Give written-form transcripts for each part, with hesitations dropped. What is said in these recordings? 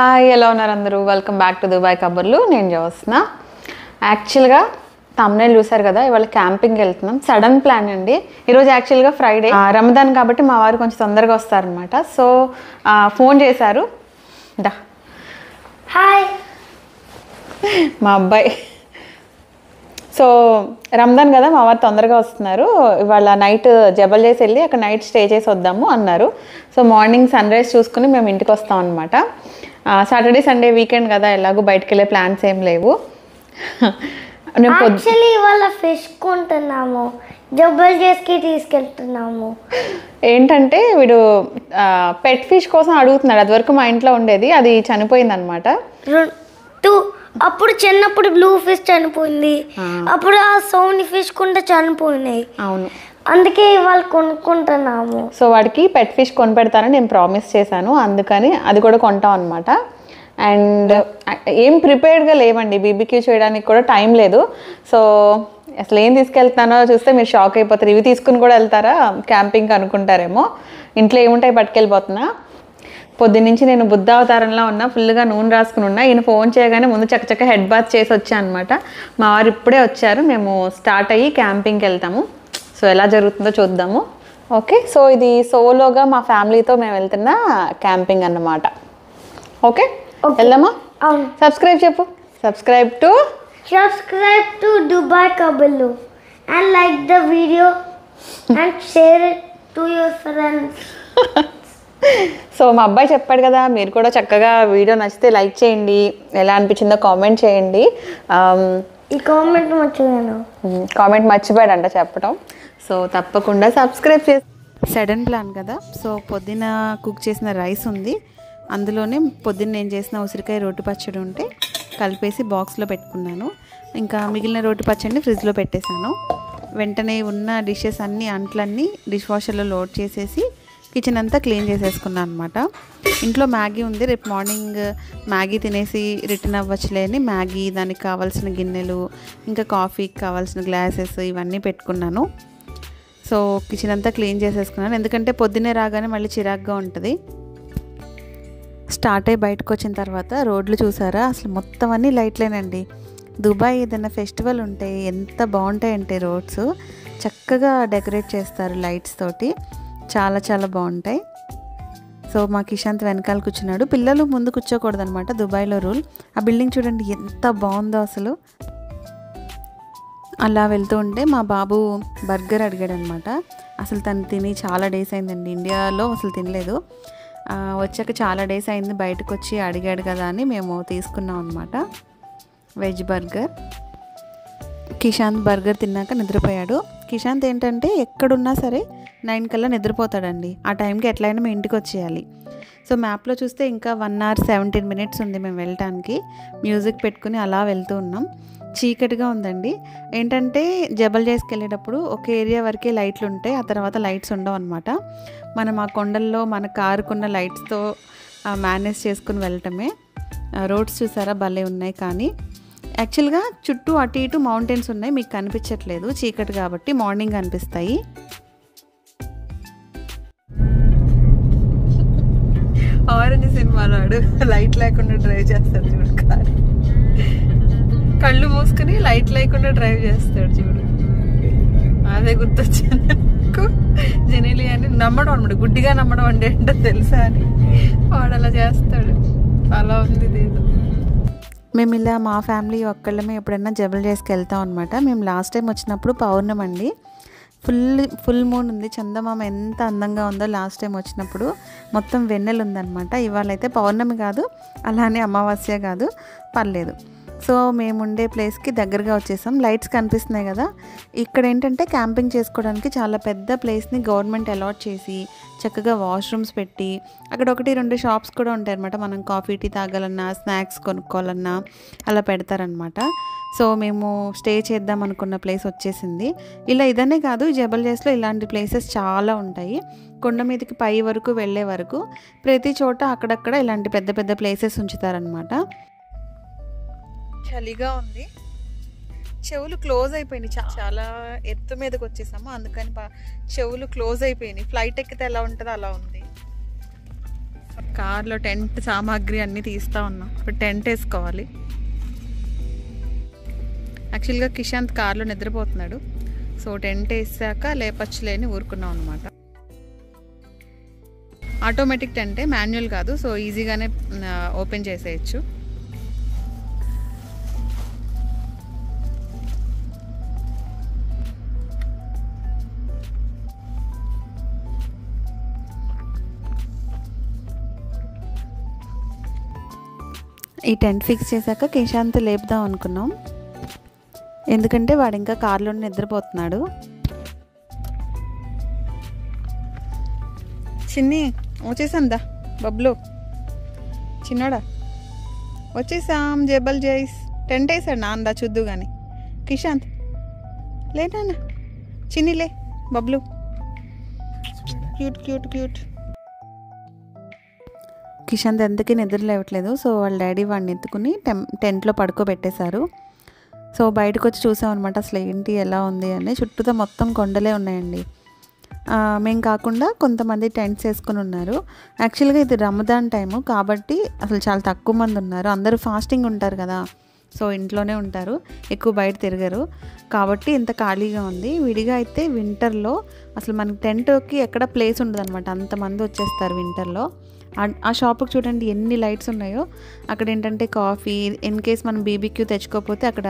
Hi, ఎలా ఉన్నారు అందరూ? వెల్కమ్ బ్యాక్ టు దుబాయ్ కబుర్లు. నేను జ్యోత్స్న. యాక్చువల్గా తమ్నైల్ చూసారు కదా, ఇవాళ క్యాంపింగ్కి వెళ్తున్నాం. సడన్ ప్లాన్ అండి. ఈరోజు యాక్చువల్గా ఫ్రైడే, రమదాన్ కాబట్టి మా వారు కొంచెం తొందరగా వస్తారనమాట. సో ఫోన్ చేశారు. హాయ్ మా అబ్బాయి. సో రంజాన్ కదా, మా వారు తొందరగా వస్తున్నారు. ఇవాళ నైట్ జబల్ చేసి వెళ్ళి అక్కడ నైట్ స్టే చేసి వద్దాము అన్నారు. సో మార్నింగ్ సన్ రైజ్ చూసుకుని మేము ఇంటికి వస్తాం అనమాట. సాటర్డే సండే వీకెండ్ కదా, ఎలాగో బయటకు వెళ్ళే ప్లాన్స్ ఏం లేవు. యాక్చువల్లీ ఇవాళ ఫిష్ కొంటున్నాము, జబల్ చేసి తీసుకెళ్తున్నాము. ఏంటంటే వీడు పెట్ ఫిష్ కోసం అడుగుతున్నాడు. అది వరకు మా ఇంట్లో ఉండేది, అది చనిపోయింది అనమాట. అప్పుడు చిన్నప్పుడు బ్లూ ఫిష్ చనిపోయింది, అప్పుడు ఆ సోని ఫిష్ కూడా చనిపోయినాయి. అవును, అందుకే ఇవాళ కొనుక్కుంటున్నాము. సో వాడికి పెట్ ఫిష్ కొనిపెడతానని నేను ప్రామిస్ చేశాను, అందుకని అది కూడా కొంటాం అనమాట. అండ్ ఏం ప్రిపేర్డ్గా లేవండి, బీబీక్యూ చేయడానికి కూడా టైం లేదు. సో అసలు ఏం తీసుకెళ్తానో చూస్తే మీరు షాక్ అయిపోతారు. ఇవి తీసుకుని కూడా వెళ్తారా క్యాంపింగ్ అనుకుంటారేమో. ఇంట్లో ఏముంటాయి పట్టుకెళ్ళిపోతున్నా. పొద్దున్నుంచి నేను బుద్ధ అవతారంలో ఉన్నా, ఫుల్గా నూనె రాసుకుని ఉన్నా. ఈయన ఫోన్ చేయగానే ముందు చక్కచక్క హెడ్ బాత్ చేసి వచ్చాను అనమాట. మా వారు ఇప్పుడే వచ్చారు. మేము స్టార్ట్ అయ్యి క్యాంపింగ్కి వెళ్తాము. సో ఎలా జరుగుతుందో చూద్దాము. ఓకే, సో ఇది సోలోగా మా ఫ్యామిలీతో మేము వెళ్తున్న క్యాంపింగ్ అన్నమాట. ఓకే, వెళ్దామా? సబ్స్క్రైబ్ చెప్పు. సబ్స్క్రైబ్ టు దుబాయ్ కబుర్లు and like the video and share it to your friends. So మా అబ్బాయి చెప్పాడు కదా, మీరు కూడా చక్కగా వీడియో నచ్చితే లైక్ చేయండి, ఎలా అనిపించిందో కామెంట్ చేయండి. ఈ కామెంట్ మర్చిపోయాడంట చెప్పడం. సో తప్పకుండా సబ్స్క్రైబ్ చేసి. సడన్ ప్లాన్ కదా, సో పొద్దున కుక్ చేసిన రైస్ ఉంది, అందులోనే పొద్దున్న నేను చేసిన ఉసిరికాయ రోటి పచ్చడి ఉంటే కలిపేసి బాక్స్లో పెట్టుకున్నాను. ఇంకా మిగిలిన రోటి పచ్చడిని ఫ్రిడ్జ్లో పెట్టేశాను. వెంటనే ఉన్న డిషెస్ అన్నీ అంట్లన్నీ డిష్ వాషర్లో లోడ్ చేసేసి కిచెన్ అంతా క్లీన్ చేసేసుకున్నాను అనమాట. ఇంట్లో మ్యాగీ ఉంది, రేపు మార్నింగ్ మ్యాగీ తినేసి రిటర్న్ అవ్వచ్చులేని మ్యాగీ, దానికి కావాల్సిన గిన్నెలు, ఇంకా కాఫీకి కావాల్సిన గ్లాసెస్ ఇవన్నీ పెట్టుకున్నాను. సో కిచెన్ అంతా క్లీన్ చేసేసుకున్నాను, ఎందుకంటే పొద్దున్నే రాగానే మళ్ళీ చిరాగ్గా ఉంటుంది. స్టార్ట్ అయ్యి బయటకు వచ్చిన తర్వాత రోడ్లు చూసారా, అసలు మొత్తం అన్నీ లైట్లేనండి. దుబాయ్ ఏదైనా ఫెస్టివల్ ఉంటే ఎంత బాగుంటాయంటే రోడ్స్ చక్కగా డెకరేట్ చేస్తారు లైట్స్ తోటి, చాలా చాలా బాగుంటాయి. సో మా కిషాంత్ వెనకాల కూర్చున్నాడు. పిల్లలు ముందు కూర్చోకూడదు అనమాట, దుబాయ్లో రూల్. ఆ బిల్డింగ్ చూడండి ఎంత బాగుందో అసలు. అలా వెళ్తూ ఉంటే మా బాబు బర్గర్ అడిగాడు అనమాట. అసలు తను తిని చాలా డేస్ అయిందండి, ఇండియాలో అసలు తినలేదు. వచ్చాక చాలా డేస్ అయింది, బయటకు వచ్చి అడిగాడు కదా అని మేము తీసుకున్నాం అనమాట వెజ్ బర్గర్. కిషాంత్ బర్గర్ తిన్నాక నిద్రపోయాడు. కిషాంత్ ఏంటంటే ఎక్కడున్నా సరే 9 కల్లా నిద్రపోతాడండి. ఆ టైంకి ఎట్లయినా మేము ఇంటికి వచ్చేయాలి. సో మ్యాప్లో చూస్తే ఇంకా 1 hour 17 minutes ఉంది మేము వెళ్ళటానికి. మ్యూజిక్ పెట్టుకుని అలా వెళ్తూ ఉన్నాం. చీకటిగా ఉందండి. ఏంటంటే జబల్ చేసి వెళ్ళేటప్పుడు ఒక ఏరియా వరకే లైట్లు ఉంటాయి, ఆ తర్వాత లైట్స్ ఉండవు అనమాట. మనం ఆ కొండల్లో మన కారుకున్న లైట్స్తో మేనేజ్ చేసుకుని వెళ్ళటమే. రోడ్స్ చూసారా భలే ఉన్నాయి, కానీ యాక్చువల్గా చుట్టూ అటు ఇటు మౌంటైన్స్ ఉన్నాయి, మీకు కనిపించట్లేదు చీకటి కాబట్టి, మార్నింగ్ కనిపిస్తాయి. ఆరెంజ్ సినిమాలో లైట్ లేకుండా డ్రైవ్ చేస్తాడు చూడు కారు, కళ్ళు మూసుకుని లైట్ లేకుండా డ్రైవ్ చేస్తాడు చూడు. అదే గుర్తొచ్చింది నాకు. జెనీలి అని నమ్మడం అనమాట, గుడ్డిగా నమ్మడం అంటే ఏంటో తెలుసా అని వాడు అలా చేస్తాడు. అలా ఉంది ఏదో. మేము ఇలా మా ఫ్యామిలీ ఒక్కళ్ళమే ఎప్పుడైనా జబల్ చేసుకు వెళ్తాం అనమాట. మేము లాస్ట్ టైం వచ్చినప్పుడు పౌర్ణమి అండి, ఫుల్ మూన్ ఉంది. చందమామ ఎంత అందంగా ఉందో లాస్ట్ టైం వచ్చినప్పుడు. మొత్తం వెన్నెలు ఉందన్నమాట. ఇవాళ అయితే పౌర్ణమి కాదు, అలానే అమావాస్య కాదు, పర్లేదు. సో మేము ఉండే ప్లేస్కి దగ్గరగా వచ్చేసాం. లైట్స్ కనిపిస్తున్నాయి కదా, ఇక్కడ ఏంటంటే క్యాంపింగ్ చేసుకోవడానికి చాలా పెద్ద ప్లేస్ని గవర్నమెంట్ అలాట్ చేసి చక్కగా వాష్రూమ్స్ పెట్టి, అక్కడ 1-2 షాప్స్ కూడా ఉంటాయి అనమాట. మనం కాఫీ టీ తాగాలన్నా, స్నాక్స్ కొనుక్కోవాలన్నా అలా పెడతారనమాట. సో మేము స్టే చేద్దాం అనుకున్న ప్లేస్ వచ్చేసింది. ఇలా ఇదనే కాదు, జబల్ చేస్లో ఇలాంటి ప్లేసెస్ చాలా ఉంటాయి. కొండ మీదకి పై వరకు వెళ్ళే వరకు ప్రతి చోట అక్కడక్కడ ఇలాంటి పెద్ద పెద్ద ప్లేసెస్ ఉంచుతారనమాట. చలిగా ఉంది, చెవులు క్లోజ్ అయిపోయినాయి. చాలా ఎత్తు మీదకి వచ్చేసాము, అందుకని చెవులు క్లోజ్ అయిపోయినాయి. ఫ్లైట్ ఎక్కితే ఎలా ఉంటుందో అలా ఉంది. కార్లో టెంట్ సామాగ్రి అన్నీ తీస్తూ ఉన్నాం. ఇప్పుడు టెంట్ వేసుకోవాలి. యాక్చువల్గా కిషాంత్ కార్లో నిద్రపోతున్నాడు. సో టెంట్ వేసాక లేపచ్చులేని ఊరుకున్నాం అనమాట. ఆటోమేటిక్ టెంటే, మాన్యువల్ కాదు. సో ఈజీగానే ఓపెన్ చేసేయచ్చు. ఈ టెంట్ ఫిక్స్ చేశాక కిషాంత్ లేపుదాం అనుకున్నాం, ఎందుకంటే వాడు ఇంకా కార్లోనే నిద్రపోతున్నాడు. చిన్ని వచ్చేసాందా బబ్లు, చిన్నోడా వచ్చేసాం. జబల్ జైస్ టెంట్ వేసాడు నాందా చూద్దు కానీ. కిషాంత్ లేనా, చిన్నిలే Bablu, cute cute cute. Kishanth ఎంతకీ నిద్ర లేవట్లేదు. సో వాళ్ళ డాడీ వాడిని ఎత్తుకుని టెంట్లో పడుకోబెట్టేశారు. సో బయటకు వచ్చి చూసామన్నమాట అసలు ఏంటి ఎలా ఉంది అని. చుట్టూతో మొత్తం కొండలే ఉన్నాయండి. మేము కాకుండా కొంతమంది టెంట్స్ వేసుకుని ఉన్నారు. యాక్చువల్గా ఇది రమదాన్ టైము కాబట్టి అసలు చాలా తక్కువ మంది ఉన్నారు. అందరూ ఫాస్టింగ్ ఉంటారు కదా, సో ఇంట్లోనే ఉంటారు, ఎక్కువ బయట తిరగరు కాబట్టి ఇంత ఖాళీగా ఉంది. విడిగా అయితే వింటర్లో అసలు మనకి టెంట్కి ఎక్కడ ప్లేస్ ఉండదు అనమాట, అంతమంది వచ్చేస్తారు వింటర్లో. ఆ షాప్కి చూడండి ఎన్ని లైట్స్ ఉన్నాయో. అక్కడ ఏంటంటే కాఫీ, ఇన్ కేస్ మనం బీబీక్యూ తెచ్చుకోకపోతే అక్కడ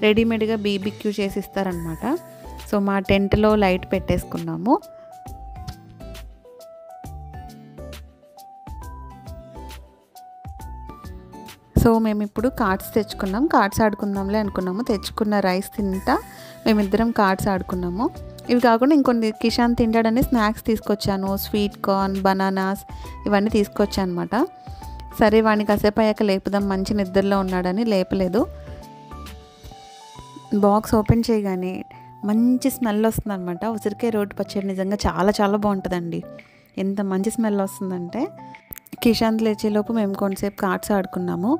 రెడీమేడ్గా బీబీక్యూ చేసి ఇస్తారనమాట. సో మా టెంట్లో లైట్ పెట్టేసుకున్నాము. సో మేము ఇప్పుడు కార్డ్స్ తెచ్చుకున్నాం. కార్డ్స్ ఆడుకుందాంలే అనుకున్నాము. తెచ్చుకున్న రైస్ తింటా మేమిద్దరం కార్డ్స్ ఆడుకున్నాము. ఇవి కాకుండా ఇంకొన్ని కిషాంత్ తింటాడని స్నాక్స్ తీసుకొచ్చాను. స్వీట్ కార్న్, బనానాస్ ఇవన్నీ తీసుకొచ్చాను అనమాట. సరే వాడిని కాసేపు అయ్యాక లేపుదాం, మంచి నిద్రలో ఉన్నాడని లేపలేదు. బాక్స్ ఓపెన్ చేయగానే మంచి స్మెల్ వస్తుంది అనమాట. ఉసిరికాయ రోటి పచ్చడి నిజంగా చాలా చాలా బాగుంటుందండి. ఎంత మంచి స్మెల్ వస్తుందంటే. కిషాంత్ లేచేలోపు మేము కొంతసేపు కార్డ్స్ ఆడుకున్నాము.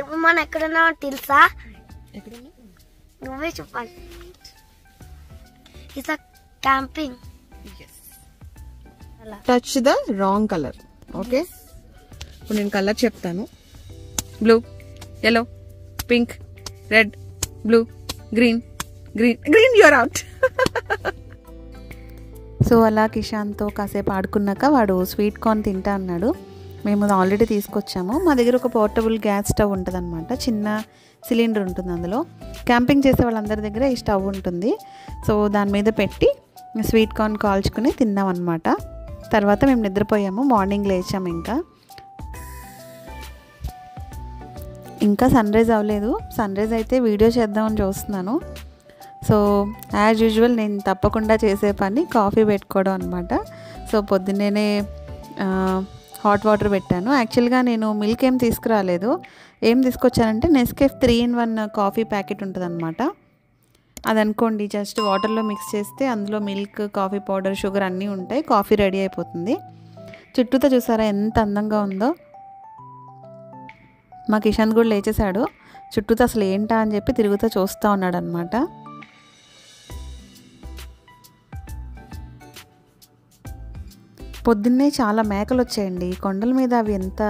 ఇప్పుడు మనం ఎక్కడున్నా తెలుసా? నువ్వే చెప్పాలి. It's camping. Touch the wrong colour. Okay, ఇప్పుడు నేను కలర్ చెప్తాను. Blue, yellow, pink, red, blue, green. Green green you're out. So అలా కిషాంత్తో కాసేపు ఆడుకున్నాక వాడు స్వీట్ కార్న్ తింటా అన్నాడు. మేము ఆల్రెడీ తీసుకొచ్చాము. మా దగ్గర ఒక పోర్టబుల్ గ్యాస్ స్టవ్ ఉంటుంది అనమాట, చిన్న సిలిండర్ ఉంటుంది అందులో. క్యాంపింగ్ చేసే వాళ్ళందరి దగ్గర ఈ స్టవ్ ఉంటుంది. సో దాని మీద పెట్టి స్వీట్ కార్న్ కాల్చుకుని తిన్నాం అనమాట. తర్వాత మేము నిద్రపోయాము. మార్నింగ్ లేచాము. ఇంకా సన్ రైజ్ అవ్వలేదు. సన్ రైజ్ అయితే వీడియో చేద్దామని చూస్తున్నాను. సో యాజ్ యూజువల్ నేను తప్పకుండా చేసే పని కాఫీ పెట్టుకోవడం అనమాట. సో పొద్దున్నే హాట్ వాటర్ పెట్టాను. యాక్చువల్గా నేను మిల్క్ ఏం తీసుకురాలేదు. ఏం తీసుకొచ్చానంటే నెస్కేఫ్ 3-in-1 కాఫీ ప్యాకెట్ ఉంటుంది అనమాట. అది అనుకోండి, జస్ట్ వాటర్లో మిక్స్ చేస్తే అందులో మిల్క్, కాఫీ పౌడర్, షుగర్ అన్నీ ఉంటాయి. కాఫీ రెడీ అయిపోతుంది. చుట్టూతో చూసారా ఎంత అందంగా ఉందో. మా కిషాంత్ కూడా లేచేశాడు. చుట్టూతో అసలు ఏంటా అని చెప్పి తిరుగుతూ చూస్తూ ఉన్నాడు అనమాట. పొద్దున్నే చాలా మేకలు వచ్చాయండి కొండల మీద. అవి ఎంత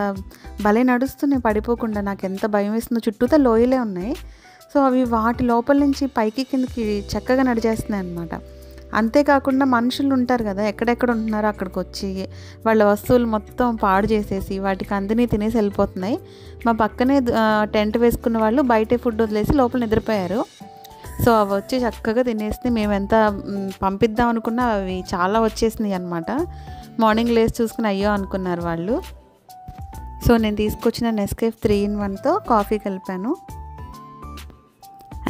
భలే నడుస్తున్నాయి పడిపోకుండా. నాకు ఎంత భయం వేస్తుందో. చుట్టూతో లోయలే ఉన్నాయి. సో అవి వాటి లోపల నుంచి పైకి కిందకి చక్కగా నడిచేస్తున్నాయి అన్నమాట. అంతేకాకుండా మనుషులు ఉంటారు కదా, ఎక్కడెక్కడ ఉంటున్నారో అక్కడికి వచ్చి వాళ్ళ వస్తువులు మొత్తం పాడు చేసేసి వాటికి అందని తినేసి వెళ్ళిపోతున్నాయి. మా పక్కనే టెంట్ వేసుకున్న వాళ్ళు బయటే ఫుడ్ వదిలేసి లోపల నిద్రపోయారు. సో అవి వచ్చి చక్కగా తినేసి మేము ఎంత పంపిద్దాం అనుకున్నా అవి చాలా వచ్చేసినాయి అనమాట. మార్నింగ్ లేసి చూసుకుని అయ్యో అనుకున్నారు వాళ్ళు. సో నేను తీసుకొచ్చిన నెస్కేఫ్ 3-in-1తో కాఫీ కలిపాను.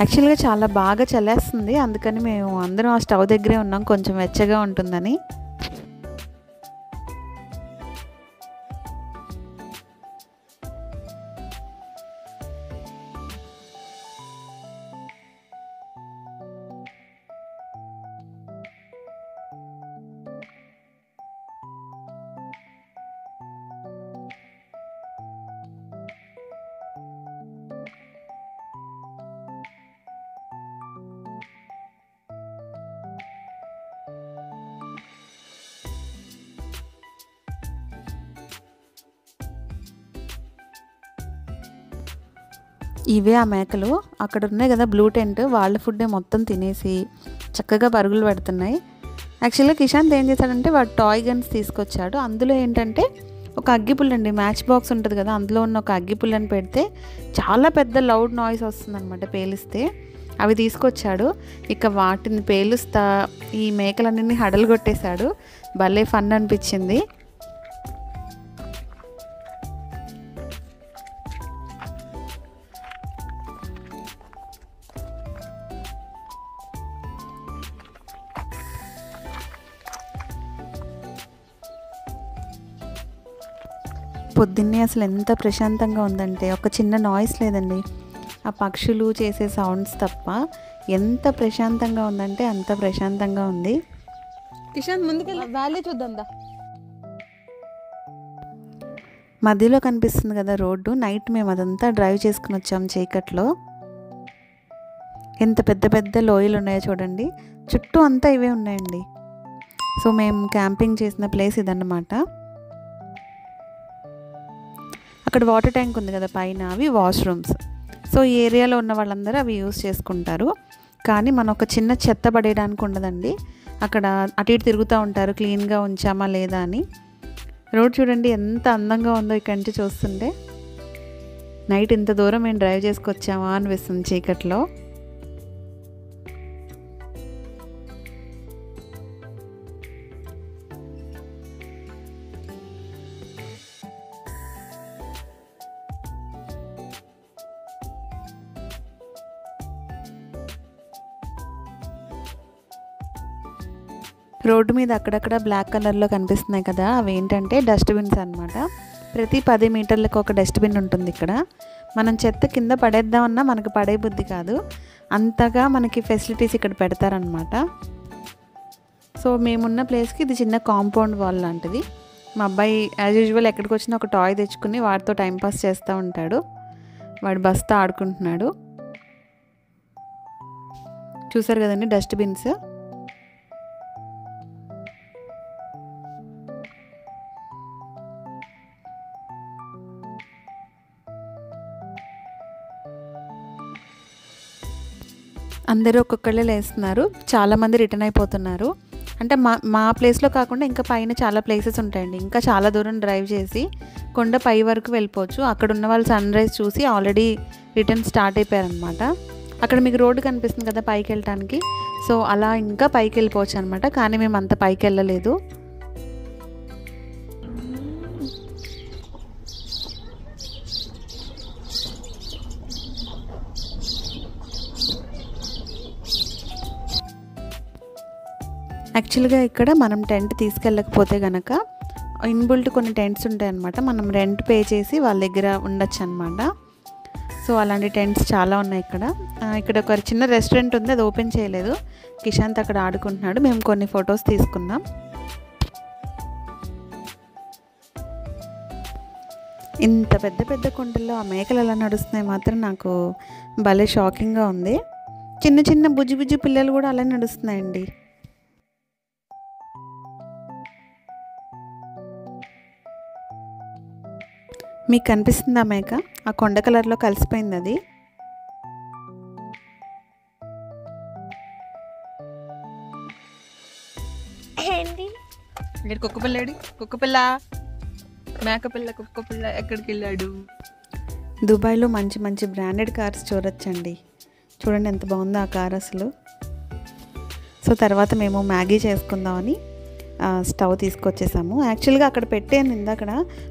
యాక్చువల్గా చాలా బాగా చల్లేస్తుంది, అందుకని మేము అందరం ఆ స్టవ్ దగ్గరే ఉన్నాం, కొంచెం వెచ్చగా ఉంటుందని. ఇవే ఆ మేకలు. అక్కడ ఉన్నాయి కదా బ్లూ టెంట్, వాళ్ళ ఫుడ్డే మొత్తం తినేసి చక్కగా పరుగులు పెడుతున్నాయి. యాక్చువల్గా కిషాంత్ ఏం చేశాడంటే వాడు టాయ్ గన్స్ తీసుకొచ్చాడు. అందులో ఏంటంటే ఒక అగ్గిపుల్ల అండి, మ్యాచ్ బాక్స్ ఉంటుంది కదా, అందులో ఉన్న ఒక అగ్గిపుల్లని పెడితే చాలా పెద్ద లౌడ్ నాయిస్ వస్తుందన్నమాట పేలిస్తే. అవి తీసుకొచ్చాడు. ఇక వాటిని పేలుస్తా ఈ మేకలన్నీ హడలు కొట్టేశాడు. భలే ఫన్ అనిపించింది. పొద్దున్నే అసలు ఎంత ప్రశాంతంగా ఉందంటే ఒక చిన్న నాయిస్ లేదండి, ఆ పక్షులు చేసే సౌండ్స్ తప్ప ఎంత ప్రశాంతంగా ఉందంటే అంత ప్రశాంతంగా ఉంది. కిషాంత్ ముందుకెళ్ళి వ్యాలీ చూద్దాందా. మధ్యలో కనిపిస్తుంది కదా రోడ్డు, నైట్ మేము అదంతా డ్రైవ్ చేసుకుని వచ్చాము చీకట్లో. ఎంత పెద్ద పెద్ద లోయలు ఉన్నాయో చూడండి, చుట్టూ అంతా ఇవే ఉన్నాయండి. సో మేము క్యాంపింగ్ చేసిన ప్లేస్ ఇదన్నమాట. అక్కడ వాటర్ ట్యాంక్ ఉంది కదా పైన, అవి వాష్రూమ్స్. సో ఈ ఏరియాలో ఉన్న వాళ్ళందరూ అవి యూస్ చేసుకుంటారు. కానీ మనం ఒక చిన్న చెత్త పడేయడానికి ఉండదండి. అక్కడ అటు ఇటు తిరుగుతూ ఉంటారు క్లీన్గా ఉంచామా లేదా అని. రోడ్ చూడండి ఎంత అందంగా ఉందో ఇక్కడి నుంచి చూస్తుంటే. నైట్ ఇంత దూరం మేము డ్రైవ్ చేసుకొచ్చామా అనిపిస్తుంది చీకట్లో. రోడ్డు మీద అక్కడక్కడ బ్లాక్ కలర్లో కనిపిస్తున్నాయి కదా, అవి ఏంటంటే డస్ట్బిన్స్ అనమాట. ప్రతి 10 మీటర్లకు ఒక డస్ట్బిన్ ఉంటుంది ఇక్కడ. మనం చెత్త కింద పడేద్దామన్నా మనకు పడే బుద్ధి కాదు, అంతగా మనకి ఫెసిలిటీస్ ఇక్కడ పెడతారనమాట. సో మేమున్న ప్లేస్కి ఇది చిన్న కాంపౌండ్ వాల్ లాంటిది. మా అబ్బాయి యాజ్ యూజువల్ ఎక్కడికి వచ్చినా ఒక టాయ్ తెచ్చుకుని వాడితో టైంపాస్ చేస్తూ ఉంటాడు. వాడు బస్తా ఆడుకుంటున్నాడు. చూసారు కదండి డస్ట్బిన్స్. అందరూ ఒక్కొక్కళ్ళే లేస్తున్నారు, చాలామంది రిటర్న్ అయిపోతున్నారు. అంటే మా ప్లేస్లో కాకుండా ఇంకా పైన చాలా ప్లేసెస్ ఉంటాయండి. ఇంకా చాలా దూరం డ్రైవ్ చేసి కొండ పై వరకు వెళ్ళిపోవచ్చు. అక్కడ ఉన్న వాళ్ళు సన్ రైజ్ చూసి ఆల్రెడీ రిటర్న్ స్టార్ట్ అయిపోయారనమాట. అక్కడ మీకు రోడ్డు కనిపిస్తుంది కదా పైకి వెళ్ళటానికి, సో అలా ఇంకా పైకి వెళ్ళిపోవచ్చు అనమాట. కానీ మేము అంత పైకి వెళ్ళలేదు. యాక్చువల్గా ఇక్కడ మనం టెంట్ తీసుకెళ్ళకపోతే కనుక ఇన్బుల్ట్ కొన్ని టెంట్స్ ఉంటాయన్నమాట. మనం రెంట్ పే చేసి వాళ్ళ దగ్గర ఉండొచ్చు అనమాట. సో అలాంటి టెంట్స్ చాలా ఉన్నాయి ఇక్కడ. ఇక్కడ ఒక చిన్న రెస్టారెంట్ ఉంది, అది ఓపెన్ చేయలేదు. కిషాంత్ అక్కడ ఆడుకుంటున్నాడు. మేము కొన్ని ఫొటోస్ తీసుకున్నాం. ఇంత పెద్ద పెద్ద కొండల్లో ఆ మేకలు ఎలా నడుస్తున్నాయి మాత్రం నాకు భలే షాకింగ్గా ఉంది. చిన్న చిన్న బుజ్జి బుజ్జి పిల్లలు కూడా అలా నడుస్తున్నాయండి. మీకు కనిపిస్తుంది ఆ మేక, ఆ కొండ కలర్లో కలిసిపోయింది అది. కుక్కపిల్లాడు, కుక్కపిల్ల, మేకపిల్ల, కుక్కపిల్ల ఎక్కడికి వెళ్ళాడు? దుబాయ్లో మంచి మంచి బ్రాండెడ్ కార్స్ చూడొచ్చండి. చూడండి ఎంత బాగుందో ఆ కార్ అసలు. సో తర్వాత మేము మ్యాగీ చేసుకుందామని స్టవ్ తీసుకొచ్చేసాము. యాక్చువల్గా అక్కడ పెట్టాను ఇందాక,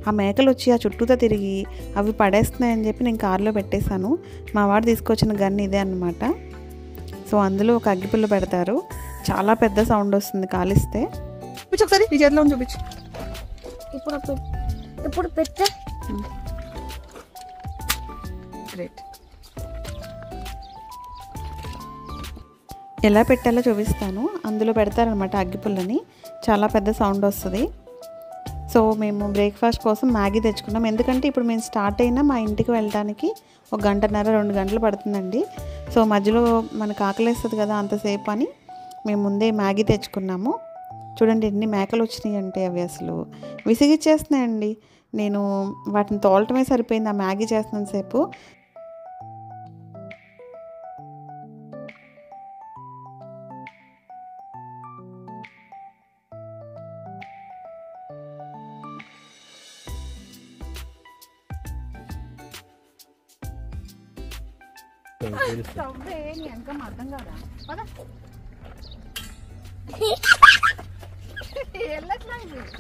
ఆ మేకలు వచ్చి ఆ చుట్టూతో తిరిగి అవి పడేస్తున్నాయని చెప్పి నేను కార్లో పెట్టేశాను. మా వాడు తీసుకొచ్చిన గన్ ఇదే అన్నమాట. సో అందులో ఒక అగ్గిపుల్ల పెడతారు, చాలా పెద్ద సౌండ్ వస్తుంది కాలిస్తే. ఒకసారి ఈ చేతిలో చూపించు. ఇప్పుడు పెట్టే గ్రేట్. ఎలా పెట్టాలో చూపిస్తాను. అందులో పెడతారనమాట అగ్గిపుల్లని, చాలా పెద్ద సౌండ్ వస్తుంది. సో మేము బ్రేక్ఫాస్ట్ కోసం మ్యాగీ తెచ్చుకున్నాం. ఎందుకంటే ఇప్పుడు మేము స్టార్ట్ అయినా మా ఇంటికి వెళ్ళడానికి 1 గంటన్నర 2 గంటలు పడుతుందండి. సో మధ్యలో మనకు ఆకలేస్తుంది కదా అంతసేపు అని మేము ముందే మ్యాగీ తెచ్చుకున్నాము. చూడండి ఎన్ని మేకలు వచ్చినాయి అంటే అవి అసలు విసిగిచ్చేస్తున్నాయండి. నేను వాటిని తోలటమే సరిపోయింది ఆ మ్యాగీ చేస్తున్నంత సేపు. అర్థం కాదా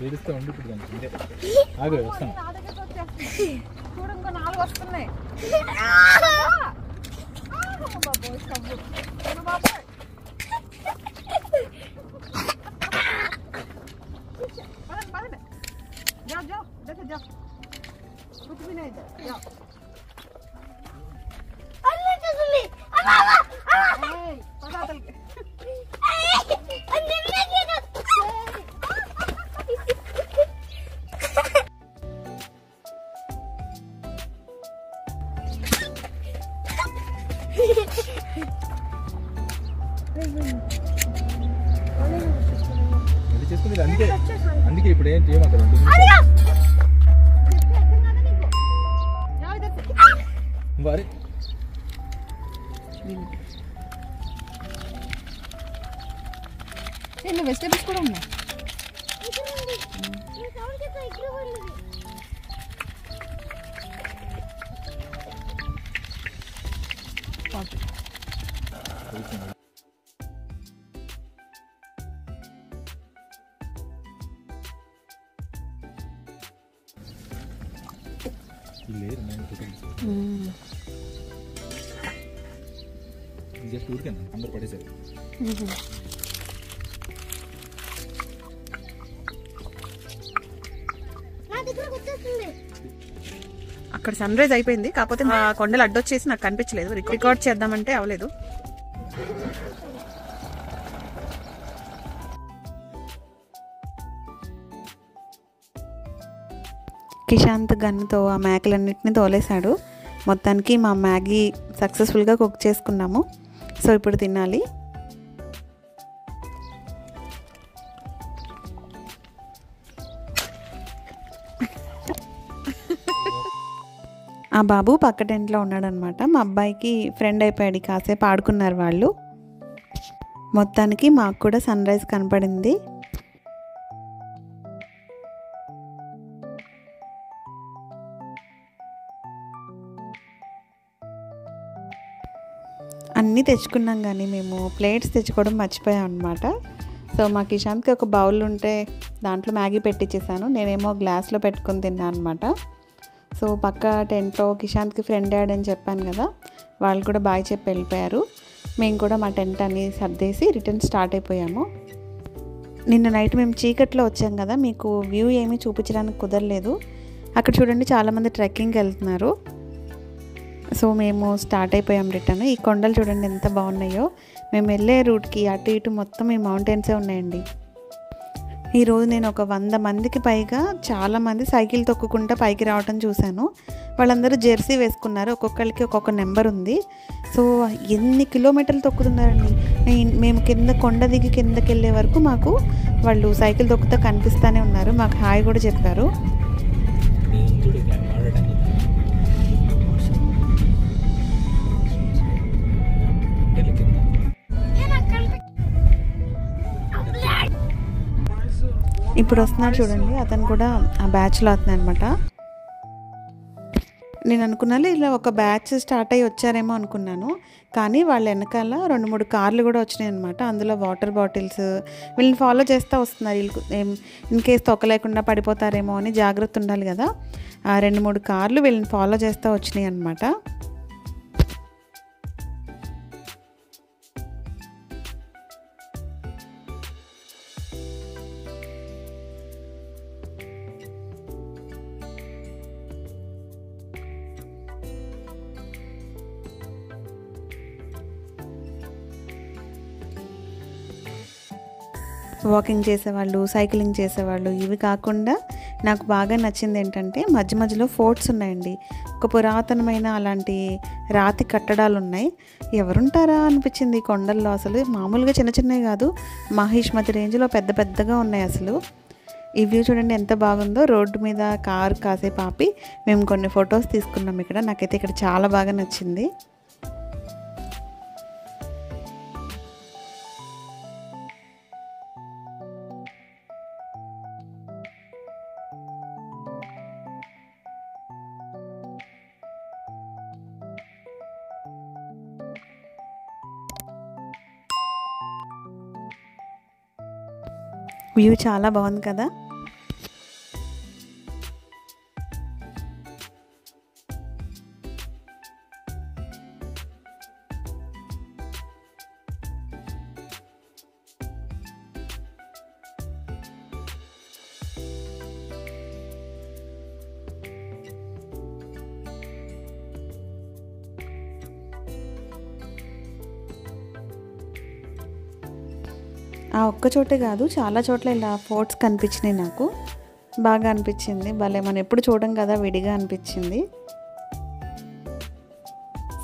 ఏడుస్తా ఉండి ఇప్పుడు ఆగు వస్తాను చూడు ఇంకో 4 వస్తున్నాయి जाओ जाओ देखो जाओ कुछ भी नहीं जाओ అల్లా చదులి అమ్మా ए पता चल చేసుకునేది అందుకే అందుకే ఇప్పుడు ఏం చేయమంటారు వారి వెజిటేబుల్స్ కూడా ఉన్నాయి లేరు జస్ట్ ఊరికే అందరు పడేసారు అక్కడ సన్ రైజ్ అయిపోయింది కాకపోతే మా కొండలు అడ్డొచ్చేసి నాకు కనిపించలేదు రికార్డ్ చేద్దామంటే అవలేదు కిషాంత్ గన్నుతో ఆ మేకలన్నింటినీ తోలేశాడు మొత్తానికి మా మ్యాగీ సక్సెస్ఫుల్గా కుక్ చేసుకున్నాము సో ఇప్పుడు తినాలి ఆ బాబు పక్క టెంట్లో ఉన్నాడనమాట మా అబ్బాయికి ఫ్రెండ్ అయిపోయాడు కాసేపు ఆడుకున్నారు వాళ్ళు మొత్తానికి మాకు కూడా సన్ రైజ్ కనపడింది అన్నీ తెచ్చుకున్నాం కానీ మేము ప్లేట్స్ తెచ్చుకోవడం మర్చిపోయాం అనమాట సో మా కిషాంత్కి ఒక బౌల్ ఉంటే దాంట్లో మ్యాగీ పెట్టించేసాను నేనేమో గ్లాస్లో పెట్టుకొని తిన్నాను అనమాట సో పక్క టెంట్లో కిషాంత్కి ఫ్రెండ్ అయ్యాడని చెప్పాను కదా వాళ్ళు కూడా బాయ్ చెప్పి వెళ్ళిపోయారు మేము కూడా మా టెంట్ అని సర్దేసి రిటర్న్ స్టార్ట్ అయిపోయాము నిన్న నైట్ మేము చీకట్లో వచ్చాం కదా మీకు వ్యూ ఏమీ చూపించడానికి కుదరలేదు అక్కడ చూడండి చాలామంది ట్రెక్కింగ్కి వెళ్తున్నారు సో మేము స్టార్ట్ అయిపోయాం రిటర్న్ ఈ కొండలు చూడండి ఎంత బాగున్నాయో మేము వెళ్ళే రూట్కి అటు ఇటు మొత్తం ఈ మౌంటైన్సే ఉన్నాయండి ఈరోజు నేను ఒక 100 మందికి పైగా చాలామంది సైకిల్ తొక్కుకుంటూ పైకి రావటం చూశాను వాళ్ళందరూ జెర్సీ వేసుకున్నారు ఒక్కొక్కరికి ఒక్కొక్క నెంబర్ ఉంది సో ఎన్ని కిలోమీటర్లు తొక్కుతున్నారండి మేము కింద కొండ దిగి కిందకి వెళ్ళే వరకు మాకు వాళ్ళు సైకిల్ తొక్కుతూ కనిపిస్తూనే ఉన్నారు మాకు హాయ్ కూడా చెప్పారు ఇప్పుడు వస్తున్నాడు చూడండి అతను కూడా ఆ బ్యాచ్లో అవుతుంది అనమాట నేను అనుకున్నాను ఇలా ఒక బ్యాచ్ స్టార్ట్ అయ్యి వచ్చారేమో అనుకున్నాను కానీ వాళ్ళ వెనకాల 2-3 కార్లు కూడా వచ్చినాయి అనమాట అందులో వాటర్ బాటిల్స్ వీళ్ళని ఫాలో చేస్తూ వస్తున్నారు వీళ్ళు ఇన్ కేస్ తొక్కలేకుండా పడిపోతారేమో అని జాగ్రత్త ఉండాలి కదా 2-3 కార్లు వీళ్ళని ఫాలో చేస్తూ వచ్చినాయి అనమాట వాకింగ్ చేసేవాళ్ళు సైక్లింగ్ చేసేవాళ్ళు ఇవి కాకుండా నాకు బాగా నచ్చింది ఏంటంటే మధ్య మధ్యలో ఫోర్ట్స్ ఉన్నాయండి ఒక పురాతనమైన అలాంటి రాతి కట్టడాలు ఉన్నాయి ఎవరుంటారా అనిపించింది ఈ కొండల్లో అసలు మామూలుగా చిన్న చిన్నవి కాదు మహిష్మతి రేంజ్లో పెద్ద పెద్దగా ఉన్నాయి అసలు ఈ వ్యూ చూడండి ఎంత బాగుందో రోడ్డు మీద కారు కాసేపు ఆపి మేము కొన్ని ఫొటోస్ తీసుకున్నాం ఇక్కడ నాకైతే ఇక్కడ చాలా బాగా నచ్చింది వ్యూ చాలా బాగుంది కదా. ఆ ఒక్క చోటే కాదు, చాలా చోట్ల ఇలా ఫోర్ట్స్ కనిపించినాయి. నాకు బాగా అనిపించింది. భలే మనం ఎప్పుడు చూడం కదా, విడిగా అనిపించింది.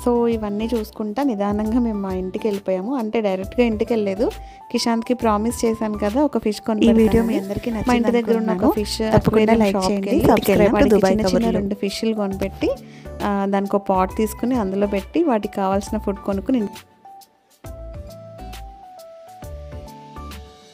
సో ఇవన్నీ చూసుకుంటా నిదానంగా మేము మా ఇంటికి వెళ్ళిపోయాము. అంటే డైరెక్ట్గా ఇంటికి వెళ్ళలేదు, కిషాంత్కి ప్రామిస్ చేశాను కదా ఒక ఫిష్ కొని. ఈ వీడియో మీ అందరికీ నచ్చింది. మా ఇంటి దగ్గర ఉన్న ఒక ఫిష్ తప్పకుండా లైక్ చేయండి. చిన్న 2 ఫిష్లు కొనిపెట్టి దానికి ఒక పాట్ తీసుకుని అందులో పెట్టి వాటికి కావాల్సిన ఫుడ్ కొనుక్కుని